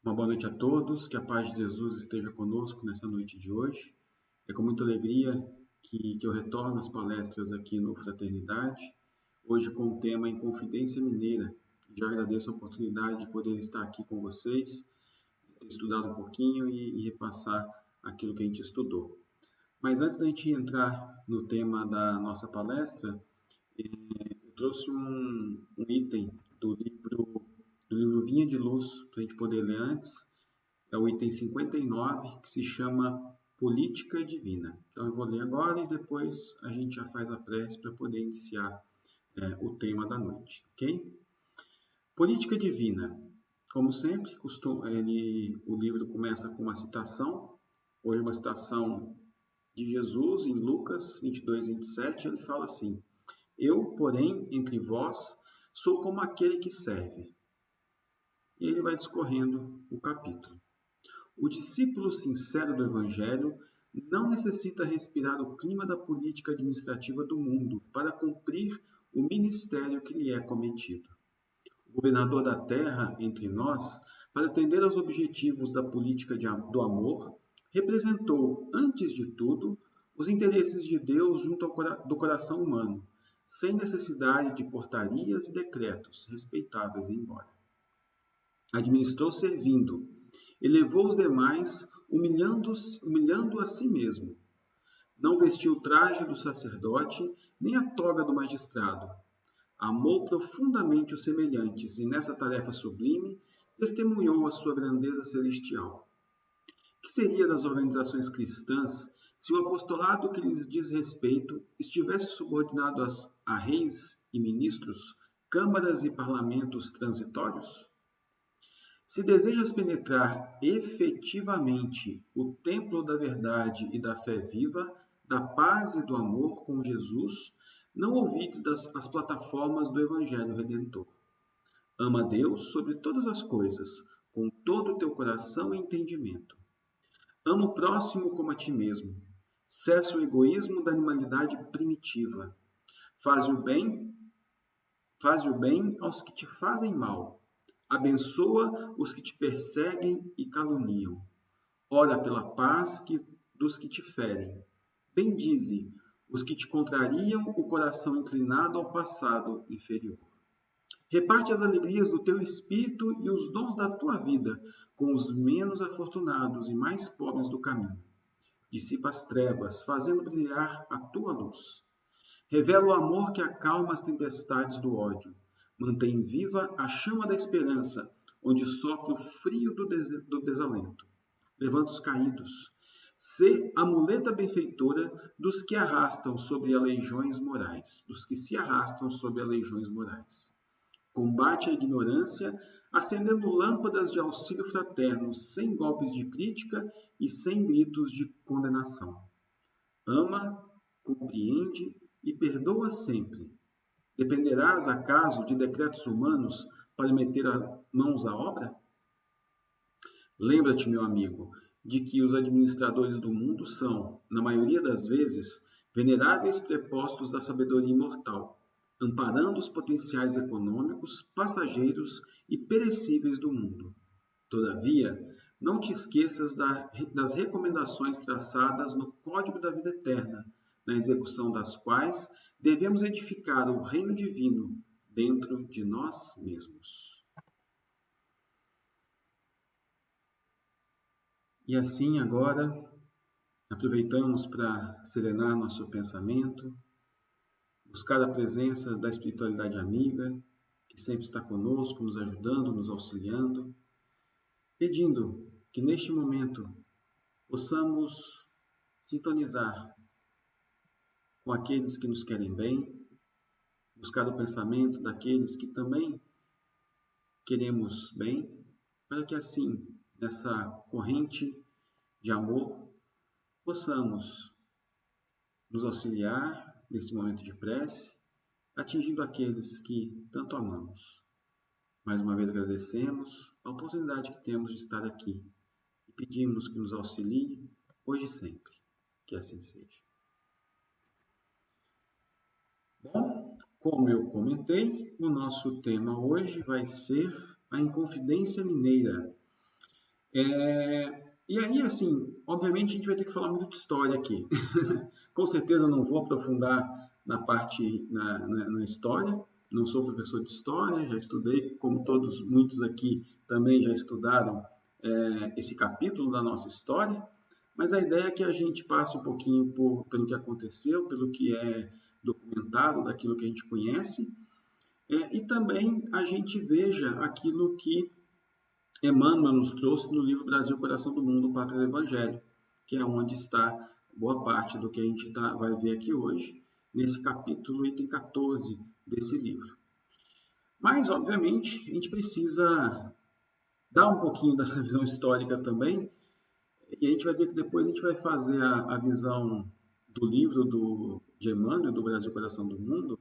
Uma boa noite a todos, que a paz de Jesus esteja conosco nessa noite de hoje. É com muita alegria que eu retorno às palestras aqui no Fraternidade, hoje com o tema Inconfidência Mineira. Já agradeço a oportunidade de poder estar aqui com vocês, ter estudado um pouquinho e repassar aquilo que a gente estudou. Mas antes da gente entrar no tema da nossa palestra, eu trouxe um item do livro Vinha de Luz, para a gente poder ler antes. É o item 59, que se chama Política Divina. Então eu vou ler agora e depois a gente já faz a prece para poder iniciar o tema da noite, ok? Política Divina. Como sempre, o livro começa com uma citação. Hoje uma citação de Jesus em Lucas 22, 27. Ele fala assim: Eu, porém, entre vós, sou como aquele que serve. E ele vai discorrendo o capítulo. O discípulo sincero do Evangelho não necessita respirar o clima da política administrativa do mundo para cumprir o ministério que lhe é cometido. O governador da terra, entre nós, para atender aos objetivos da política do amor, representou, antes de tudo, os interesses de Deus junto do coração humano, sem necessidade de portarias e decretos, respeitáveis embora. Administrou servindo, elevou os demais, humilhando a si mesmo. Não vestiu o traje do sacerdote, nem a toga do magistrado. Amou profundamente os semelhantes e, nessa tarefa sublime, testemunhou a sua grandeza celestial. Que seria das organizações cristãs se o apostolado que lhes diz respeito estivesse subordinado a reis e ministros, câmaras e parlamentos transitórios? Se desejas penetrar efetivamente o templo da verdade e da fé viva, da paz e do amor com Jesus, não ouvides as plataformas do Evangelho Redentor. Ama a Deus sobre todas as coisas, com todo o teu coração e entendimento. Ama o próximo como a ti mesmo. Cessa o egoísmo da animalidade primitiva. Faze o bem aos que te fazem mal. Abençoa os que te perseguem e caluniam. Ora pela paz dos que te ferem. Bendize os que te contrariam o coração inclinado ao passado inferior. Reparte as alegrias do teu espírito e os dons da tua vida com os menos afortunados e mais pobres do caminho. Dissipa as trevas, fazendo brilhar a tua luz. Revela o amor que acalma as tempestades do ódio. Mantém viva a chama da esperança, onde sopra o frio do desalento. Levanta os caídos. Sê a muleta benfeitora dos que arrastam sobre aleijões morais, dos que se arrastam sobre aleijões morais. Combate a ignorância, acendendo lâmpadas de auxílio fraterno, sem golpes de crítica e sem gritos de condenação. Ama, compreende e perdoa sempre. Dependerás, acaso, de decretos humanos para meter mãos à obra? Lembra-te, meu amigo, de que os administradores do mundo são, na maioria das vezes, veneráveis prepostos da sabedoria imortal, amparando os potenciais econômicos, passageiros e perecíveis do mundo. Todavia, não te esqueças das recomendações traçadas no Código da Vida Eterna, na execução das quais devemos edificar o reino divino dentro de nós mesmos. E assim agora, aproveitamos para serenar nosso pensamento, buscar a presença da espiritualidade amiga, que sempre está conosco, nos ajudando, nos auxiliando, pedindo que neste momento possamos sintonizar com aqueles que nos querem bem, buscar o pensamento daqueles que também queremos bem, para que assim, nessa corrente de amor, possamos nos auxiliar nesse momento de prece, atingindo aqueles que tanto amamos. Mais uma vez agradecemos a oportunidade que temos de estar aqui e pedimos que nos auxilie hoje e sempre. Que assim seja. Bom, como eu comentei, o nosso tema hoje vai ser a Inconfidência Mineira. E aí, assim, obviamente a gente vai ter que falar muito de história aqui. Com certeza eu não vou aprofundar na parte, na história, não sou professor de história, já estudei, como todos, muitos aqui também já estudaram esse capítulo da nossa história, mas a ideia é que a gente passe um pouquinho pelo que aconteceu, pelo que é documentado, daquilo que a gente conhece, e também a gente veja aquilo que Emmanuel nos trouxe no livro Brasil, Coração do Mundo, Pátria do Evangelho, que é onde está boa parte do que a gente vai ver aqui hoje, nesse capítulo, item 14 desse livro. Mas, obviamente, a gente precisa dar um pouquinho dessa visão histórica também, e a gente vai ver que depois a gente vai fazer a visão do livro de Emmanuel, do Brasil, Coração do Mundo,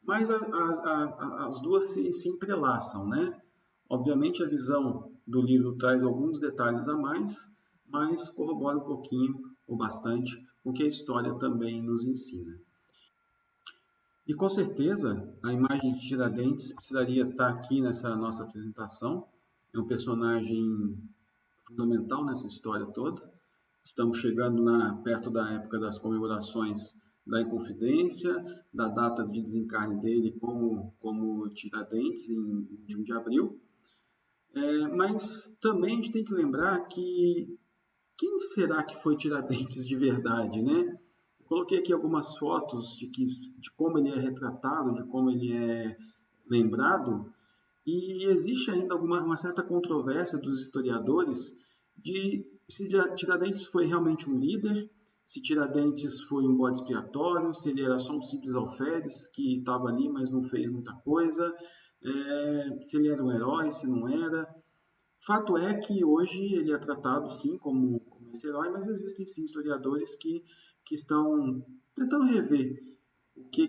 mas as duas se entrelaçam, né? Obviamente, a visão do livro traz alguns detalhes a mais, mas corrobora um pouquinho ou bastante com o que a história também nos ensina. E com certeza, a imagem de Tiradentes precisaria estar aqui nessa nossa apresentação. É um personagem fundamental nessa história toda. Estamos chegando perto da época das comemorações da Inconfidência, da data de desencarne dele como Tiradentes, em 21 de abril. Mas também a gente tem que lembrar que quem será que foi Tiradentes de verdade, né? Eu coloquei aqui algumas fotos de como ele é retratado, de como ele é lembrado, e existe ainda uma certa controvérsia dos historiadores de se Tiradentes foi realmente um líder, se Tiradentes foi um bode expiatório, se ele era só um simples alferes que estava ali, mas não fez muita coisa, se ele era um herói, se não era. Fato é que hoje ele é tratado, sim, como esse herói, mas existem, sim, historiadores que estão tentando rever de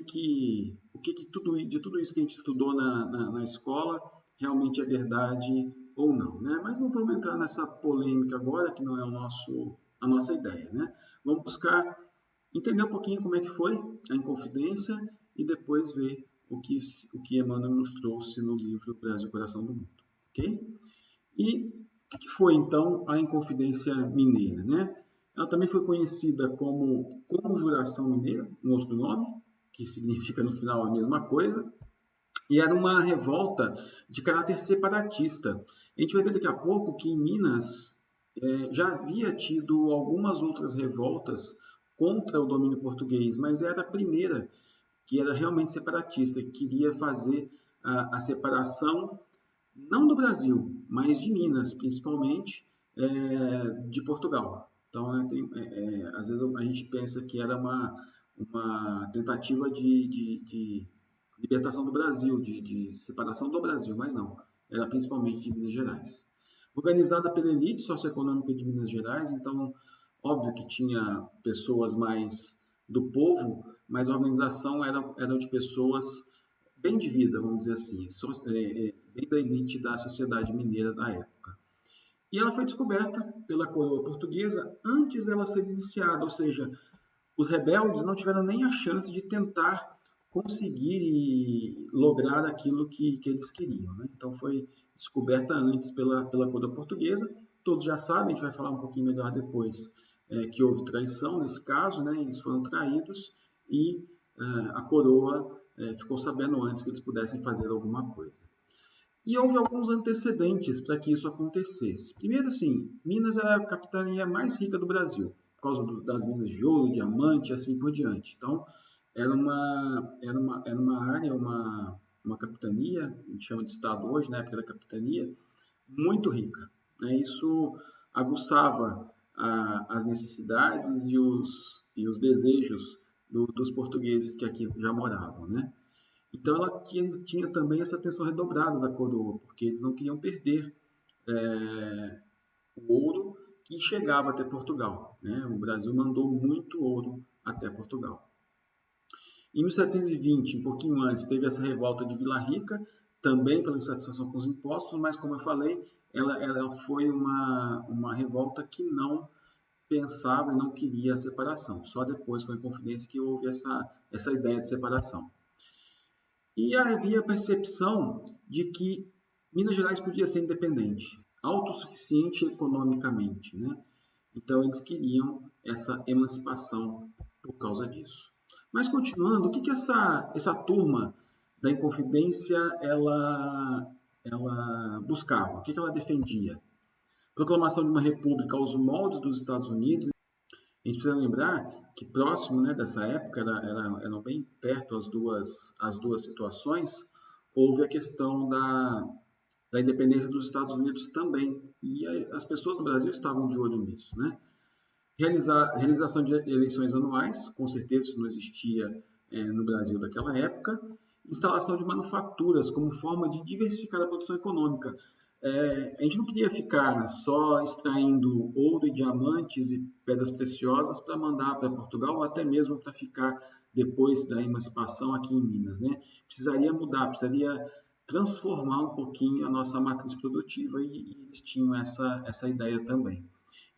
tudo isso que a gente estudou na escola realmente é verdade ou não, né? Mas não vamos entrar nessa polêmica agora, que não é a nossa ideia, né? Vamos buscar entender um pouquinho como é que foi a Inconfidência e depois ver o que Emmanuel nos trouxe no livro Brasil, Coração do Mundo, ok? E o que foi, então, a Inconfidência Mineira, né? Ela também foi conhecida como Conjuração Mineira, um outro nome, que significa no final a mesma coisa, e era uma revolta de caráter separatista. A gente vai ver daqui a pouco que em Minas já havia tido algumas outras revoltas contra o domínio português, mas era a primeira que era realmente separatista, que queria fazer a separação não do Brasil, mas de Minas, principalmente de Portugal. Então, às vezes a gente pensa que era uma tentativa de libertação do Brasil, de separação do Brasil, mas não, era principalmente de Minas Gerais. Organizada pela elite socioeconômica de Minas Gerais, então, óbvio que tinha pessoas mais do povo, mas a organização era de pessoas bem de vida, vamos dizer assim, bem da elite da sociedade mineira da época. E ela foi descoberta pela coroa portuguesa antes dela ser iniciada, ou seja, os rebeldes não tiveram nem a chance de tentar conseguir e lograr aquilo que eles queriam, né? Então foi descoberta antes pela coroa portuguesa. Todos já sabem, a gente vai falar um pouquinho melhor depois, que houve traição nesse caso, né? Eles foram traídos e a coroa ficou sabendo antes que eles pudessem fazer alguma coisa. E houve alguns antecedentes para que isso acontecesse. Primeiro, assim, Minas era a capitania mais rica do Brasil, por causa das minas de ouro, diamante e assim por diante. Então, era uma área, uma capitania, a gente chama de estado hoje, na época da capitania, muito rica, né? Isso aguçava as necessidades e os desejos dos portugueses que aqui já moravam, né? Então ela tinha também essa atenção redobrada da coroa, porque eles não queriam perder o ouro que chegava até Portugal, né? O Brasil mandou muito ouro até Portugal. Em 1720, um pouquinho antes, teve essa revolta de Vila Rica, também pela insatisfação com os impostos, mas como eu falei, ela foi uma revolta que não pensava e não queria a separação. Só depois, com a Inconfidência, que houve essa ideia de separação. E havia a percepção de que Minas Gerais podia ser independente. autossuficiente economicamente, né? Então, eles queriam essa emancipação por causa disso. Mas, continuando, o que essa turma da Inconfidência ela buscava? O que ela defendia? Proclamação de uma república aos moldes dos Estados Unidos. A gente precisa lembrar que próximo, né, dessa época, eram bem perto as duas situações, houve a questão da independência dos Estados Unidos também. E as pessoas no Brasil estavam de olho nisso, né? Realização de eleições anuais, com certeza isso não existia no Brasil daquela época. Instalação de manufaturas como forma de diversificar a produção econômica. A gente não queria ficar só extraindo ouro e diamantes e pedras preciosas para mandar para Portugal ou até mesmo para ficar depois da emancipação aqui em Minas, né? Precisaria mudar, precisaria transformar um pouquinho a nossa matriz produtiva e eles tinham essa ideia também.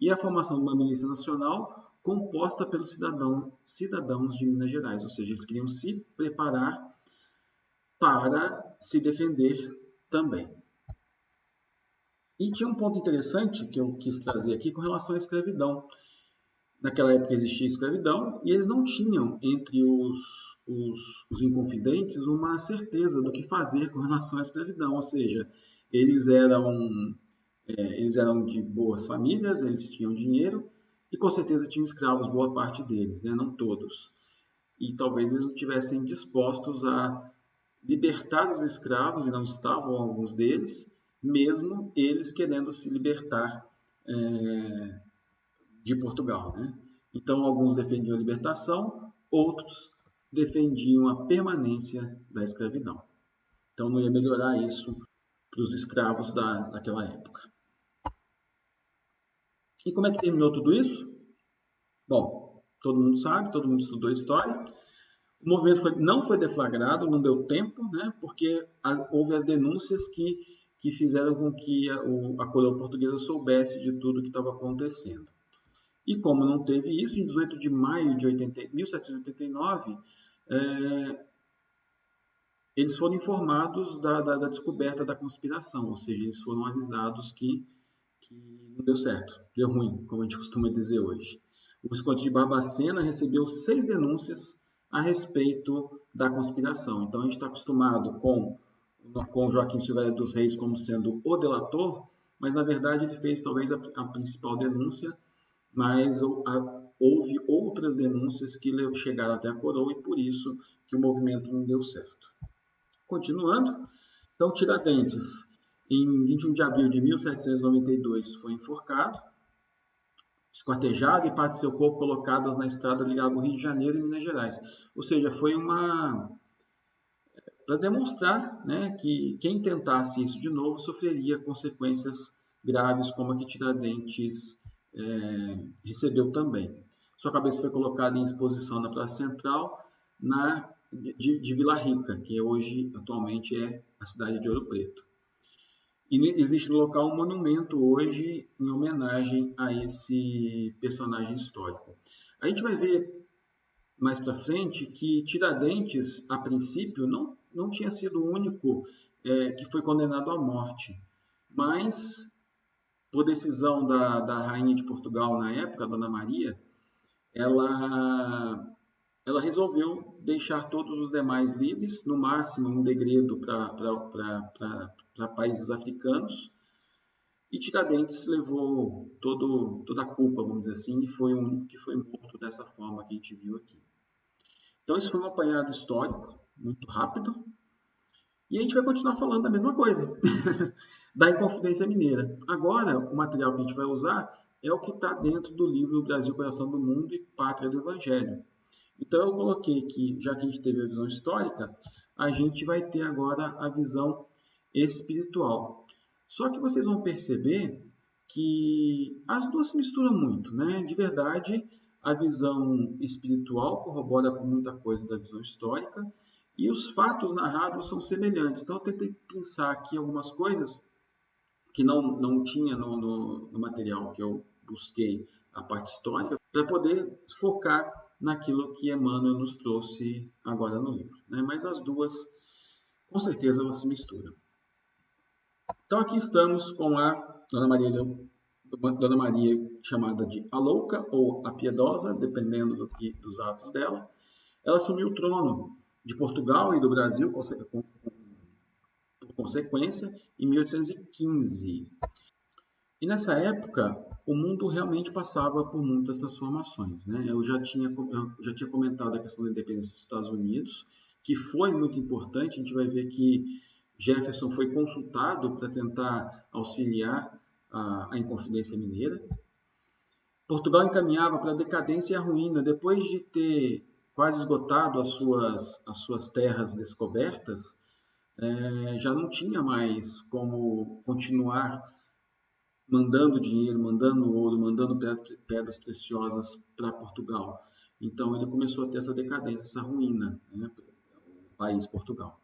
E a formação de uma milícia nacional composta pelos cidadãos de Minas Gerais, ou seja, eles queriam se preparar para se defender também. E tinha um ponto interessante que eu quis trazer aqui com relação à escravidão. Naquela época existia escravidão e eles não tinham, entre os inconfidentes, uma certeza do que fazer com relação à escravidão. Ou seja, eles eram de boas famílias, eles tinham dinheiro e com certeza tinham escravos, boa parte deles, né? Não todos. E talvez eles não estivessem dispostos a libertar os escravos, e não estavam alguns deles, mesmo eles querendo se libertar de Portugal, né? Então, alguns defendiam a libertação, outros defendiam a permanência da escravidão. Então, não ia melhorar isso para os escravos daquela época. E como é que terminou tudo isso? Bom, todo mundo sabe, todo mundo estudou história. O movimento não foi deflagrado, não deu tempo, né? Porque houve as denúncias que fizeram com que a coroa portuguesa soubesse de tudo que estava acontecendo. E como não teve isso, em 18 de maio de 1789, eles foram informados da descoberta da conspiração, ou seja, eles foram avisados que não deu certo, deu ruim, como a gente costuma dizer hoje. O Visconde de Barbacena recebeu 6 denúncias a respeito da conspiração. Então, a gente está acostumado com Joaquim Silveira dos Reis como sendo o delator, mas, na verdade, ele fez talvez a principal denúncia, mas houve outras denúncias que chegaram até a coroa e, por isso, que o movimento não deu certo. Continuando, então, Tiradentes, em 21 de abril de 1792, foi enforcado, esquartejado e parte do seu corpo colocadas na estrada ligada ao Rio de Janeiro e Minas Gerais. Ou seja, foi para demonstrar, né, que quem tentasse isso de novo sofreria consequências graves, como a que Tiradentes recebeu também. Sua cabeça foi colocada em exposição na Praça Central de Vila Rica, que hoje, atualmente, é a cidade de Ouro Preto. E existe no local um monumento hoje em homenagem a esse personagem histórico. A gente vai ver mais para frente que Tiradentes, a princípio, não tinha sido o único que foi condenado à morte, mas, por decisão da rainha de Portugal na época, Dona Maria, ela resolveu deixar todos os demais livres, no máximo um degredo para países africanos, e Tiradentes levou toda a culpa, vamos dizer assim, e foi o único que foi morto dessa forma que a gente viu aqui. Então, isso foi um apanhado histórico, muito rápido, e a gente vai continuar falando da mesma coisa, da Inconfidência Mineira. Agora, o material que a gente vai usar é o que está dentro do livro Brasil, Coração do Mundo e Pátria do Evangelho. Então, eu coloquei que, já que a gente teve a visão histórica, a gente vai ter agora a visão espiritual. Só que vocês vão perceber que as duas se misturam muito, né? De verdade, a visão espiritual corrobora com muita coisa da visão histórica e os fatos narrados são semelhantes. Então, eu tentei pensar aqui algumas coisas que não tinha no material que eu busquei a parte histórica, para poder focar naquilo que Emmanuel nos trouxe agora no livro, né? Mas as duas, com certeza, elas se misturam. Então, aqui estamos com a Dona Maria, chamada de a Louca ou a Piedosa, dependendo dos atos dela, ela assumiu o trono de Portugal e do Brasil, por consequência, em 1815. E nessa época, o mundo realmente passava por muitas transformações, né? Eu já tinha comentado a questão da independência dos Estados Unidos, que foi muito importante. A gente vai ver que Jefferson foi consultado para tentar auxiliar a Inconfidência Mineira. Portugal encaminhava para a decadência e a ruína, depois de ter quase esgotado as suas terras descobertas. Já não tinha mais como continuar mandando dinheiro, mandando ouro, mandando pedras preciosas para Portugal. Então ele começou a ter essa decadência, essa ruína, né, o país Portugal.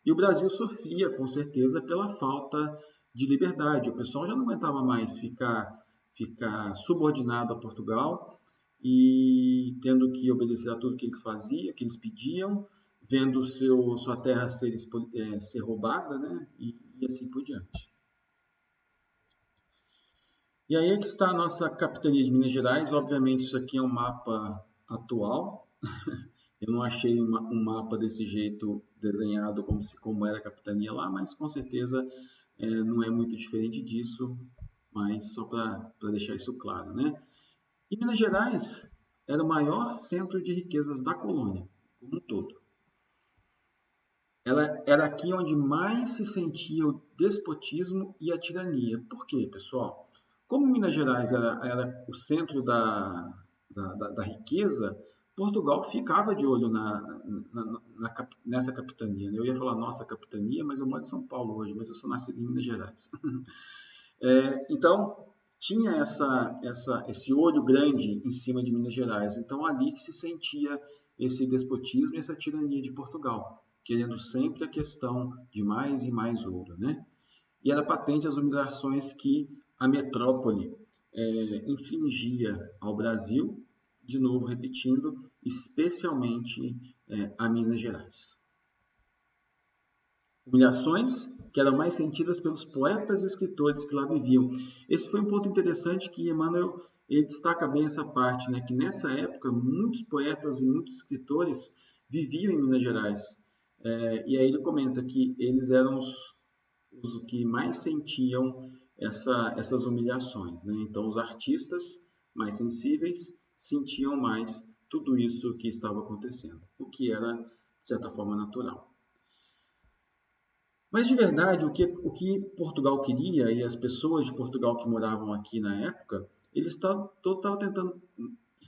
E o Brasil sofria, com certeza, pela falta de liberdade. O pessoal já não aguentava mais ficar subordinado a Portugal e tendo que obedecer a tudo que eles faziam, que eles pediam, vendo sua terra ser roubada, né, e assim por diante. E aí é que está a nossa capitania de Minas Gerais. Obviamente isso aqui é um mapa atual. Eu não achei um mapa desse jeito desenhado como era a capitania lá, mas com certeza não é muito diferente disso, mas só para deixar isso claro, né? E Minas Gerais era o maior centro de riquezas da colônia, como um todo. Ela era aqui onde mais se sentia o despotismo e a tirania. Por quê, pessoal? Como Minas Gerais era o centro da riqueza, Portugal ficava de olho nessa capitania. Eu ia falar nossa capitania, mas eu moro em São Paulo hoje, mas eu sou nascido em Minas Gerais. Então, tinha esse olho grande em cima de Minas Gerais. Então, ali que se sentia esse despotismo e essa tirania de Portugal, querendo sempre a questão de mais e mais ouro, né? E era patente as humilhações que a metrópole infligia ao Brasil, de novo repetindo, especialmente a Minas Gerais. Humilhações que eram mais sentidas pelos poetas e escritores que lá viviam. Esse foi um ponto interessante que Emmanuel destaca bem essa parte, né? Que nessa época muitos poetas e muitos escritores viviam em Minas Gerais. E aí ele comenta que eles eram os que mais sentiam essas humilhações, né? Então, os artistas mais sensíveis sentiam mais tudo isso que estava acontecendo, o que era, de certa forma, natural. Mas, de verdade, o que Portugal queria, e as pessoas de Portugal que moravam aqui na época, eles estavam tentando,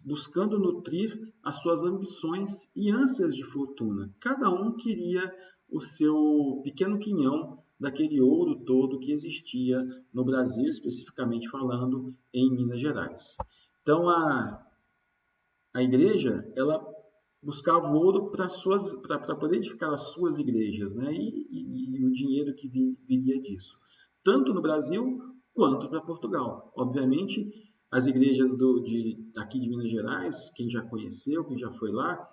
buscando nutrir as suas ambições e ânsias de fortuna. Cada um queria o seu pequeno quinhão daquele ouro todo que existia no Brasil, especificamente falando em Minas Gerais. Então, a igreja, ela buscava ouro para poder edificar as suas igrejas, né? E o dinheiro que viria disso, tanto no Brasil quanto para Portugal. Obviamente, as igrejas aqui de Minas Gerais, quem já conheceu, quem já foi lá,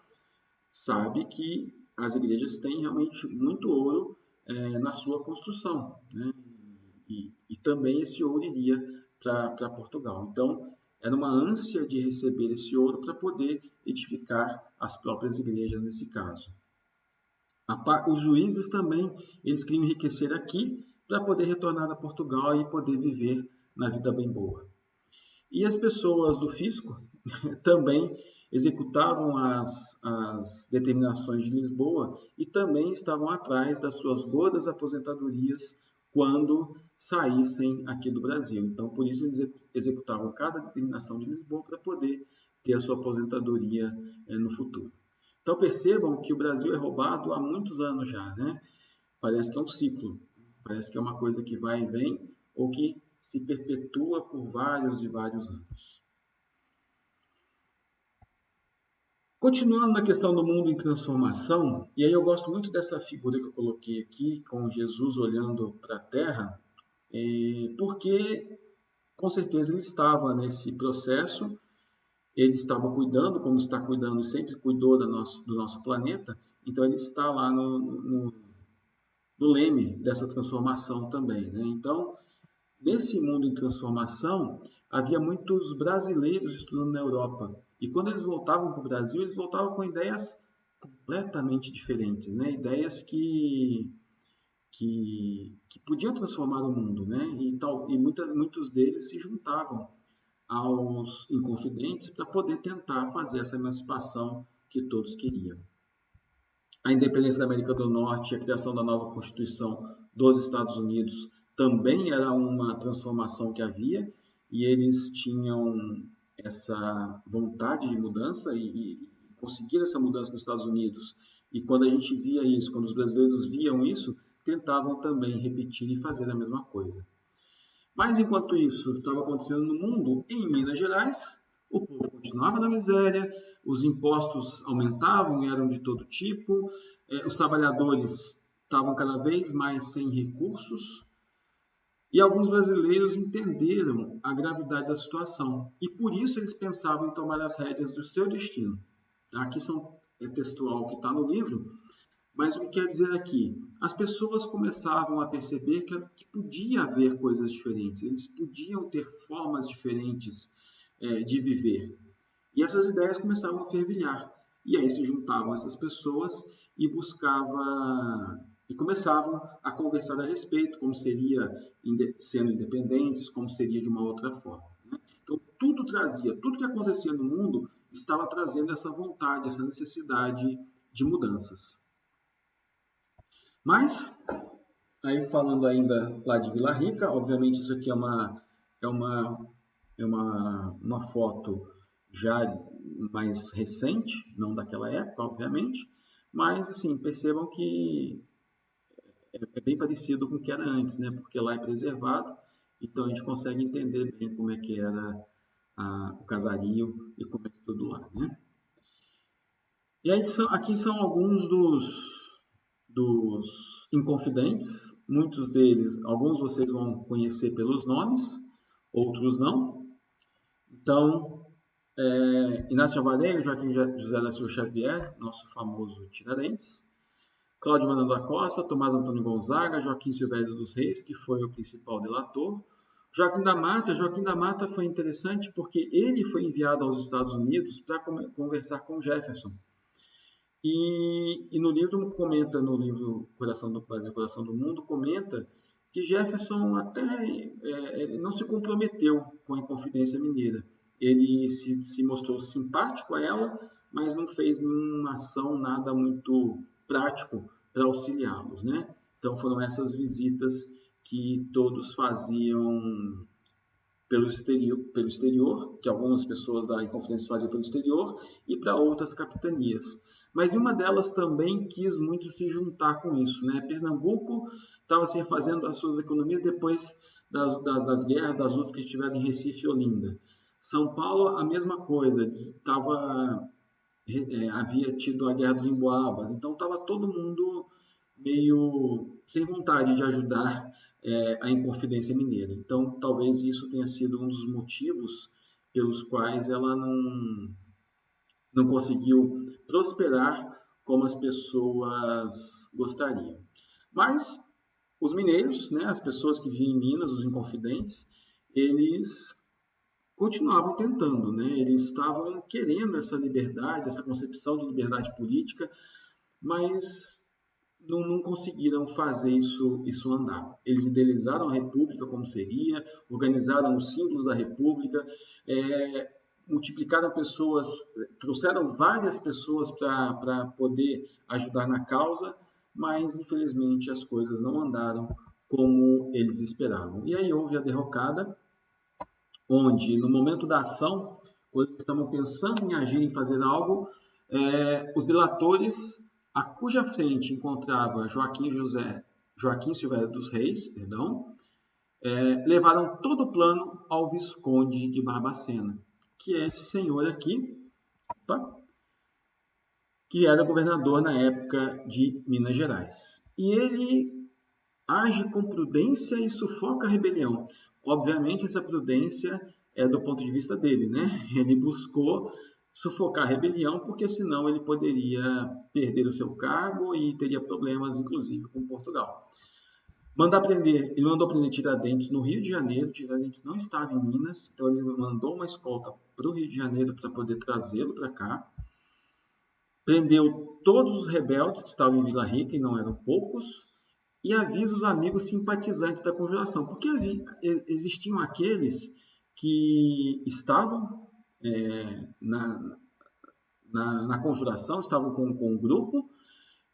sabe que as igrejas têm realmente muito ouro na sua construção, né? E também esse ouro iria para Portugal. Então, era uma ânsia de receber esse ouro para poder edificar as próprias igrejas nesse caso. Os juízes também, eles queriam enriquecer aqui para poder retornar a Portugal e poder viver na vida bem boa. E as pessoas do fisco também executavam as determinações de Lisboa e também estavam atrás das suas gordas aposentadorias quando saíssem aqui do Brasil. Então, por isso, eles executavam cada determinação de Lisboa para poder ter a sua aposentadoria no futuro. Então, percebam que o Brasil é roubado há muitos anos já, né? Parece que é um ciclo, parece que é uma coisa que vai e vem, ou que se perpetua por vários e vários anos. Continuando na questão do mundo em transformação, e aí eu gosto muito dessa figura que eu coloquei aqui, com Jesus olhando para a Terra, porque com certeza ele estava nesse processo, ele estava cuidando, como está cuidando, sempre cuidou do nosso planeta, então ele está lá no leme dessa transformação também, né? Então, nesse mundo em transformação, havia muitos brasileiros estudando na Europa. E quando eles voltavam para o Brasil, eles voltavam com ideias completamente diferentes, né? Ideias que podiam transformar o mundo, né? E muitos deles se juntavam aos Inconfidentes para poder tentar fazer essa emancipação que todos queriam. A independência da América do Norte e a criação da nova Constituição dos Estados Unidos também era uma transformação que havia, e eles tinham essa vontade de mudança e conseguiram essa mudança nos Estados Unidos. E quando a gente via isso, quando os brasileiros viam isso, tentavam também repetir e fazer a mesma coisa. Mas enquanto isso estava acontecendo no mundo, em Minas Gerais, o povo continuava na miséria, os impostos aumentavam e eram de todo tipo, os trabalhadores estavam cada vez mais sem recursos, e alguns brasileiros entenderam a gravidade da situação, e por isso eles pensavam em tomar as rédeas do seu destino. Aqui é textual que está no livro, mas o que quer dizer aqui? As pessoas começavam a perceber que podia haver coisas diferentes, eles podiam ter formas diferentes de viver. E essas ideias começavam a fervilhar. E aí se juntavam essas pessoas e começavam a conversar a respeito, como seria sendo independentes, como seria de uma outra forma. Né? Então tudo que acontecia no mundo estava trazendo essa vontade, essa necessidade de mudanças. Mas, aí falando ainda lá de Vila Rica, obviamente isso aqui é uma foto já mais recente, não daquela época, obviamente, mas assim, percebam que é bem parecido com o que era antes, né? Porque lá é preservado, então a gente consegue entender bem como é que era o casario e como é que tudo lá, né? E aí aqui são alguns dos Inconfidentes, muitos deles, alguns vocês vão conhecer pelos nomes, outros não. Então, Inácio Alvarenga, Joaquim José da Silva Xavier, nosso famoso Tiradentes, Cláudio Manuel da Costa, Tomás Antônio Gonzaga, Joaquim Silvério dos Reis, que foi o principal delator, Joaquim da Mata foi interessante porque ele foi enviado aos Estados Unidos para conversar com Jefferson. E no livro Coração do Brasil, Coração do Mundo, comenta que Jefferson até não se comprometeu com a Inconfidência Mineira. Ele se mostrou simpático a ela, mas não fez nenhuma ação, nada muito prático para auxiliá-los, né? Então foram essas visitas que todos faziam pelo exterior, que algumas pessoas da Inconfidência faziam pelo exterior, e para outras capitanias. Mas nenhuma delas também quis muito se juntar com isso, né? Pernambuco estava se refazendo as suas economias depois das guerras, das lutas que tiveram em Recife e Olinda. São Paulo, a mesma coisa, havia tido a Guerra dos Emboabas, então estava todo mundo meio sem vontade de ajudar a Inconfidência Mineira. Então, talvez isso tenha sido um dos motivos pelos quais ela não conseguiu prosperar como as pessoas gostariam. Mas os mineiros, né, as pessoas que viviam em Minas, os Inconfidentes, eles continuavam tentando, né? Eles estavam querendo essa liberdade, essa concepção de liberdade política, mas não conseguiram fazer isso andar. Eles idealizaram a República como seria, organizaram os símbolos da República, multiplicaram pessoas, trouxeram várias pessoas para poder ajudar na causa, mas infelizmente as coisas não andaram como eles esperavam. E aí houve a derrocada, onde no momento da ação, quando eles estavam pensando em agir, em fazer algo, os delatores, a cuja frente encontrava Joaquim Silvério dos Reis, levaram todo o plano ao Visconde de Barbacena, que é esse senhor aqui, que era governador na época de Minas Gerais. E ele age com prudência e sufoca a rebelião. Obviamente, essa prudência é do ponto de vista dele, né? Ele buscou sufocar a rebelião, porque senão ele poderia perder o seu cargo e teria problemas, inclusive, com Portugal. Ele mandou prender Tiradentes no Rio de Janeiro. Tiradentes não estava em Minas, então ele mandou uma escolta para o Rio de Janeiro para poder trazê-lo para cá. Prendeu todos os rebeldes que estavam em Vila Rica, e não eram poucos, e avisa os amigos simpatizantes da conjuração, porque existiam aqueles que estavam na conjuração, estavam com o grupo,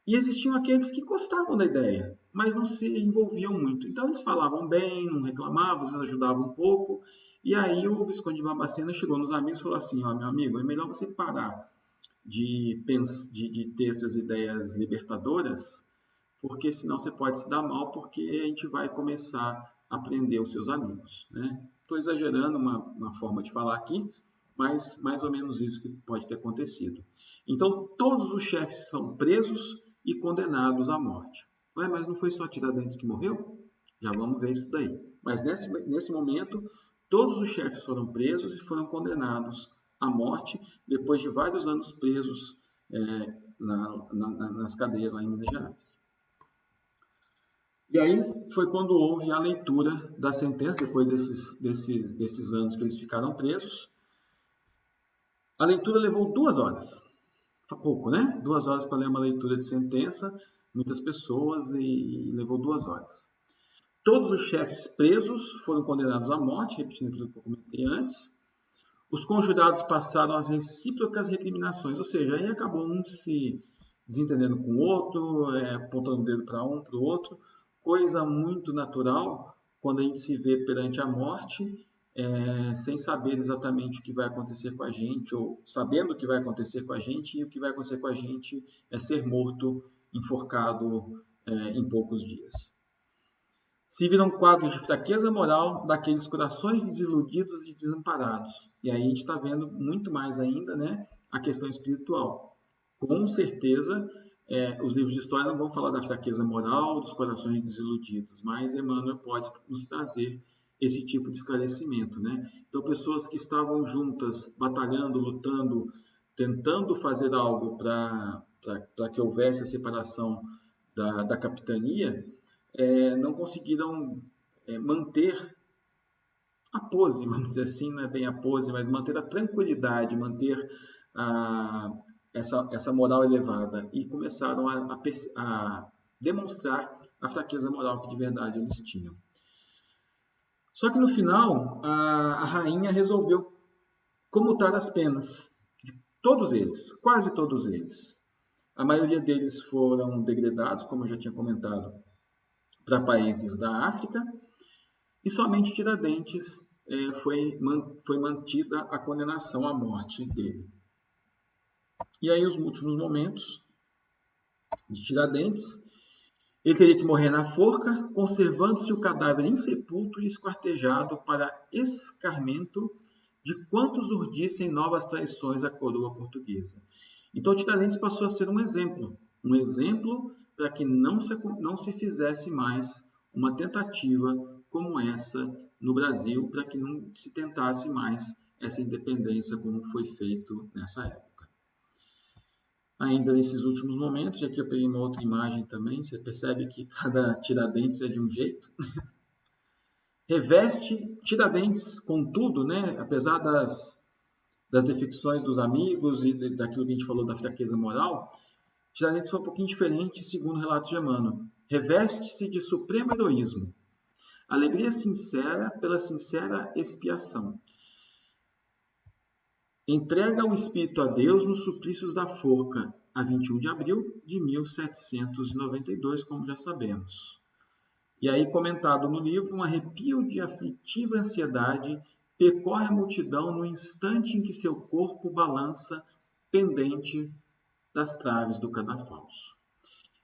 e existiam aqueles que gostavam da ideia, mas não se envolviam muito. Então eles falavam bem, não reclamavam, às vezes ajudavam um pouco. E aí o Visconde de Barbacena chegou nos amigos e falou assim: ó, meu amigo, é melhor você parar de ter essas ideias libertadoras, porque senão você pode se dar mal, porque a gente vai começar a prender os seus amigos. Estou exagerando uma forma de falar aqui, mas mais ou menos isso que pode ter acontecido. Então todos os chefes são presos e condenados à morte. Mas não foi só Tiradentes que morreu? Já vamos ver isso daí. Mas nesse momento, todos os chefes foram presos e foram condenados à morte, depois de vários anos presos nas cadeias lá em Minas Gerais. E aí foi quando houve a leitura da sentença, depois desses anos que eles ficaram presos. A leitura levou 2 horas. Pouco, né? 2 horas para ler uma leitura de sentença, muitas pessoas, e levou 2 horas. Todos os chefes presos foram condenados à morte, repetindo aquilo que eu comentei antes. Os conjurados passaram as recíprocas recriminações, ou seja, aí acabou um se desentendendo com o outro, apontando o dedo para um, para o outro, coisa muito natural quando a gente se vê perante a morte, sem saber exatamente o que vai acontecer com a gente, ou sabendo o que vai acontecer com a gente, e o que vai acontecer com a gente é ser morto, enforcado em poucos dias. Se viram quadros de fraqueza moral daqueles corações desiludidos e desamparados. E aí a gente está vendo muito mais ainda, né, a questão espiritual. Com certeza, os livros de história não vão falar da fraqueza moral dos corações desiludidos, mas Emmanuel pode nos trazer esse tipo de esclarecimento, né? Então, pessoas que estavam juntas, batalhando, lutando, tentando fazer algo para que houvesse a separação da capitania, não conseguiram manter a pose, vamos dizer assim, não é bem a pose, mas manter a tranquilidade, manter essa moral elevada, e começaram a demonstrar a fraqueza moral que de verdade eles tinham. Só que no final, a rainha resolveu comutar as penas de todos eles, quase todos eles. A maioria deles foram degredados, como eu já tinha comentado, para países da África, e somente Tiradentes foi mantida a condenação à morte dele. E aí os últimos momentos de Tiradentes, ele teria que morrer na forca, conservando-se o cadáver insepulto e esquartejado para escarmento de quantos urdissem novas traições à coroa portuguesa. Então Tiradentes passou a ser um exemplo para que não se fizesse mais uma tentativa como essa no Brasil, para que não se tentasse mais essa independência como foi feito nessa época. Ainda nesses últimos momentos, e aqui eu peguei uma outra imagem também, você percebe que cada Tiradentes é de um jeito. Reveste Tiradentes, contudo, né, apesar das defecções dos amigos e daquilo que a gente falou da fraqueza moral, Tiradentes foi um pouquinho diferente, segundo o relato de Emmanuel. Reveste-se de supremo heroísmo, alegria sincera pela sincera expiação. Entrega o espírito a Deus nos suplícios da forca, a 21 de abril de 1792, como já sabemos. E aí, comentado no livro, um arrepio de aflitiva ansiedade percorre a multidão no instante em que seu corpo balança pendente das traves do cadafalso.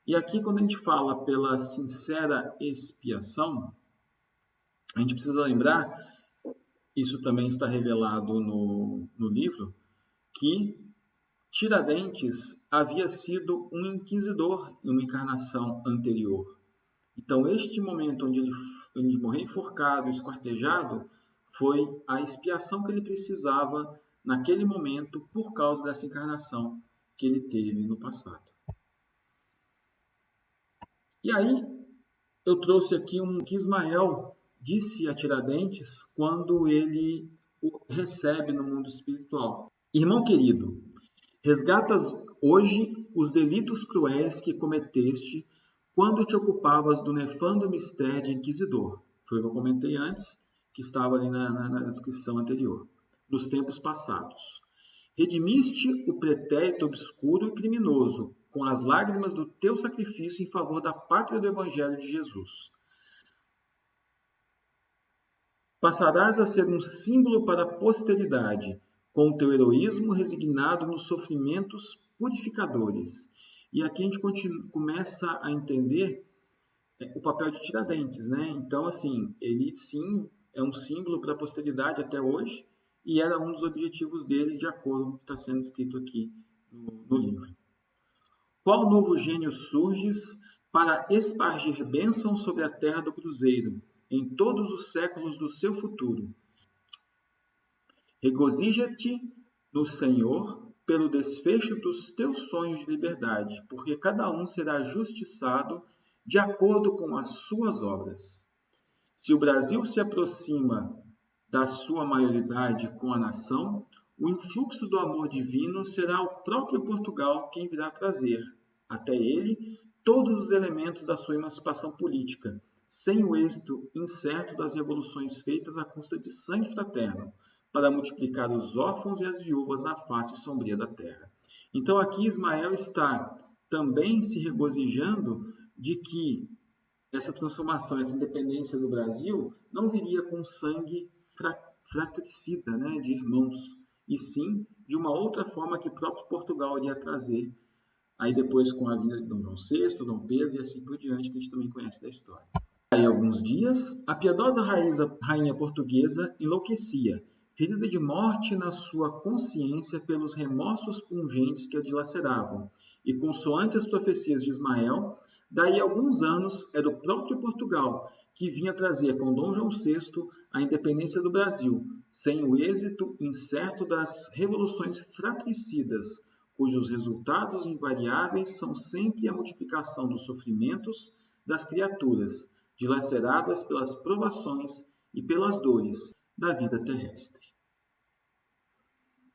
E aqui, quando a gente fala pela sincera expiação, a gente precisa lembrar, isso também está revelado no livro, que Tiradentes havia sido um inquisidor em uma encarnação anterior. Então, este momento onde ele morreu enforcado, esquartejado, foi a expiação que ele precisava naquele momento por causa dessa encarnação que ele teve no passado. E aí, eu trouxe aqui que Ismael disse a Tiradentes quando ele o recebe no mundo espiritual. Irmão querido, resgatas hoje os delitos cruéis que cometeste quando te ocupavas do nefando mistério de inquisidor. Foi o que eu comentei antes, que estava ali na descrição anterior. Dos tempos passados. Redimiste o pretérito obscuro e criminoso com as lágrimas do teu sacrifício em favor da pátria do Evangelho de Jesus. Passarás a ser um símbolo para a posteridade, com o teu heroísmo resignado nos sofrimentos purificadores. E aqui a gente começa a entender o papel de Tiradentes, né? Então, assim, ele sim é um símbolo para a posteridade até hoje e era um dos objetivos dele, de acordo com o que está sendo escrito aqui no livro. Qual novo gênio surges para espargir bênçãos sobre a terra do cruzeiro, em todos os séculos do seu futuro? Regozija-te no Senhor pelo desfecho dos teus sonhos de liberdade, porque cada um será justiçado de acordo com as suas obras. Se o Brasil se aproxima da sua maioridade com a nação, o influxo do amor divino será o próprio Portugal quem virá trazer, até ele, todos os elementos da sua emancipação política, sem o êxito incerto das revoluções feitas à custa de sangue fraterno, para multiplicar os órfãos e as viúvas na face sombria da terra. Então aqui Ismael está também se regozijando de que essa transformação, essa independência do Brasil não viria com sangue fratricida, né, de irmãos, e sim de uma outra forma que o próprio Portugal iria trazer, aí depois com a vinda de Dom João VI, Dom Pedro e assim por diante, que a gente também conhece da história. Aí alguns dias, a piedosa rainha portuguesa enlouquecia, ferida de morte na sua consciência pelos remorsos pungentes que a dilaceravam, e consoante as profecias de Ismael, daí a alguns anos era o próprio Portugal que vinha trazer com Dom João VI a independência do Brasil, sem o êxito incerto das revoluções fratricidas, cujos resultados invariáveis são sempre a multiplicação dos sofrimentos das criaturas, dilaceradas pelas provações e pelas dores da vida terrestre.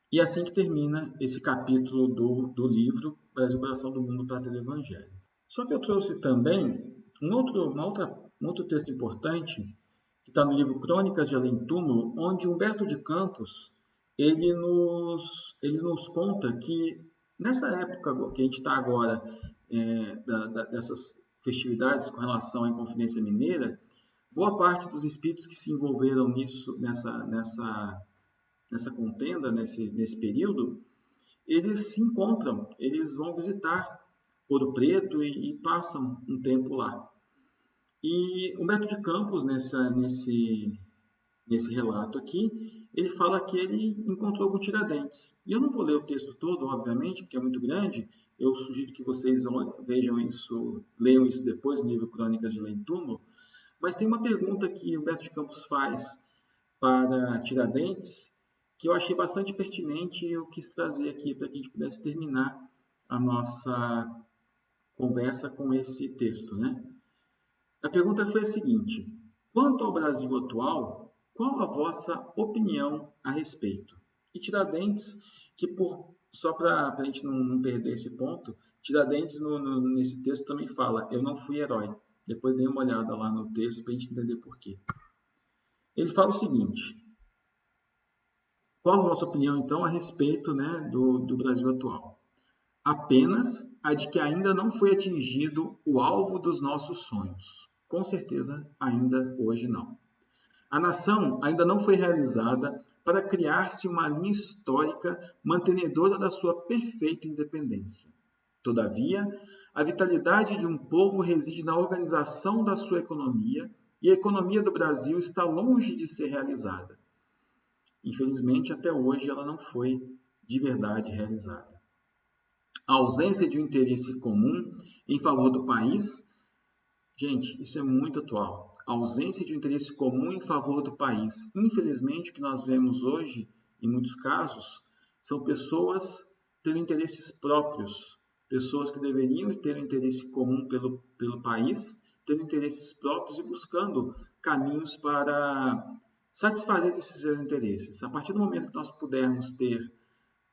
E assim que termina esse capítulo do livro Brasil, Coração do Mundo, Pátria do Evangelho. Só que eu trouxe também um outro texto importante, que está no livro Crônicas de Além-Túmulo, onde Humberto de Campos ele nos conta que nessa época que a gente está agora, dessas festividades com relação à Inconfidência Mineira, boa parte dos espíritos que se envolveram nessa contenda, nesse período, eles se encontram, eles vão visitar Ouro Preto e passam um tempo lá. E Humberto de Campos, nesse relato aqui, ele fala que ele encontrou com Tiradentes. E eu não vou ler o texto todo, obviamente, porque é muito grande. Eu sugiro que vocês vejam isso, leiam isso depois no livro Crônicas de Além-Túmulo. Mas tem uma pergunta que Humberto de Campos faz para Tiradentes, que eu achei bastante pertinente e eu quis trazer aqui para que a gente pudesse terminar a nossa conversa com esse texto, né? A pergunta foi a seguinte: quanto ao Brasil atual, qual a vossa opinião a respeito? E Tiradentes, só para a gente não perder esse ponto, Tiradentes nesse texto também fala: eu não fui herói. Depois dê uma olhada lá no texto para a gente entender por quê. Ele fala o seguinte: qual a vossa opinião, então, a respeito, né, do Brasil atual? Apenas a de que ainda não foi atingido o alvo dos nossos sonhos. Com certeza, ainda hoje não. A nação ainda não foi realizada para criar-se uma linha histórica mantenedora da sua perfeita independência. Todavia, a vitalidade de um povo reside na organização da sua economia e a economia do Brasil está longe de ser realizada. Infelizmente, até hoje ela não foi de verdade realizada. A ausência de um interesse comum em favor do país, gente, isso é muito atual. A ausência de um interesse comum em favor do país. Infelizmente, o que nós vemos hoje, em muitos casos, são pessoas tendo interesses próprios, pessoas que deveriam ter um interesse comum pelo país, tendo interesses próprios e buscando caminhos para satisfazer esses interesses. A partir do momento que nós pudermos ter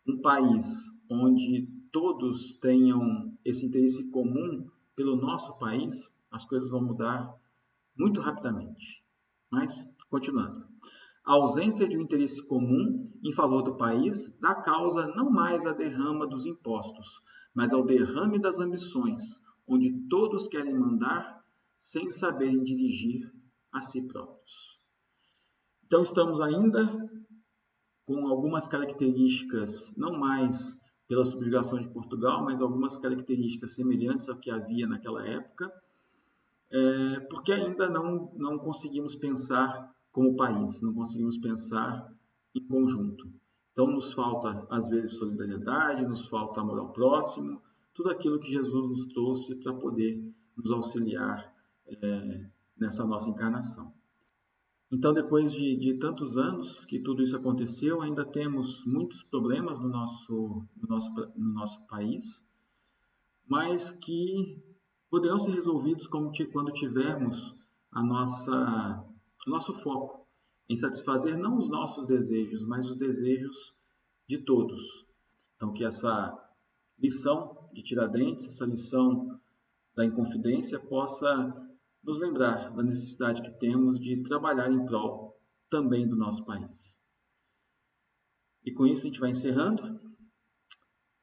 um país onde todos tenham esse interesse comum pelo nosso país, as coisas vão mudar muito rapidamente. Mas, continuando. A ausência de um interesse comum em favor do país dá causa não mais à derrama dos impostos, mas ao derrame das ambições, onde todos querem mandar sem saberem dirigir a si próprios. Então, estamos ainda com algumas características, não mais pela subjugação de Portugal, mas algumas características semelhantes ao que havia naquela época, porque ainda não conseguimos pensar como país, não conseguimos pensar em conjunto. Então, nos falta, às vezes, solidariedade, nos falta amor ao próximo, tudo aquilo que Jesus nos trouxe para poder nos auxiliar nessa nossa encarnação. Então, depois de tantos anos que tudo isso aconteceu, ainda temos muitos problemas no nosso país, mas que poderão ser resolvidos quando tivermos o nosso foco em satisfazer não os nossos desejos, mas os desejos de todos. Então, que essa lição de Tiradentes, essa lição da Inconfidência, possa nos lembrar da necessidade que temos de trabalhar em prol também do nosso país. E com isso a gente vai encerrando,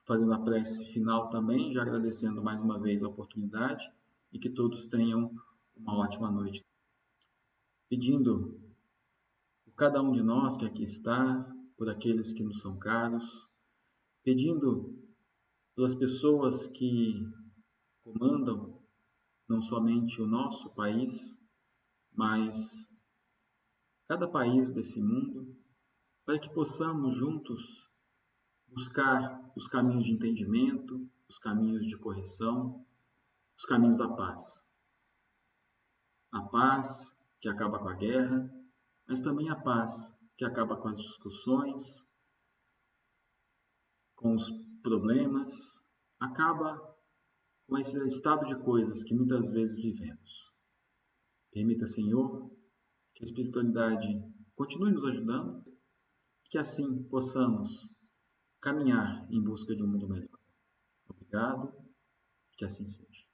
fazendo a prece final também, já agradecendo mais uma vez a oportunidade e que todos tenham uma ótima noite. Pedindo por cada um de nós que aqui está, por aqueles que nos são caros, pedindo pelas pessoas que comandam não somente o nosso país, mas cada país desse mundo, para que possamos juntos buscar os caminhos de entendimento, os caminhos de correção, os caminhos da paz. A paz que acaba com a guerra, mas também a paz que acaba com as discussões, com os problemas, acaba com esse estado de coisas que muitas vezes vivemos. Permita, Senhor, que a espiritualidade continue nos ajudando e que assim possamos caminhar em busca de um mundo melhor. Obrigado, que assim seja.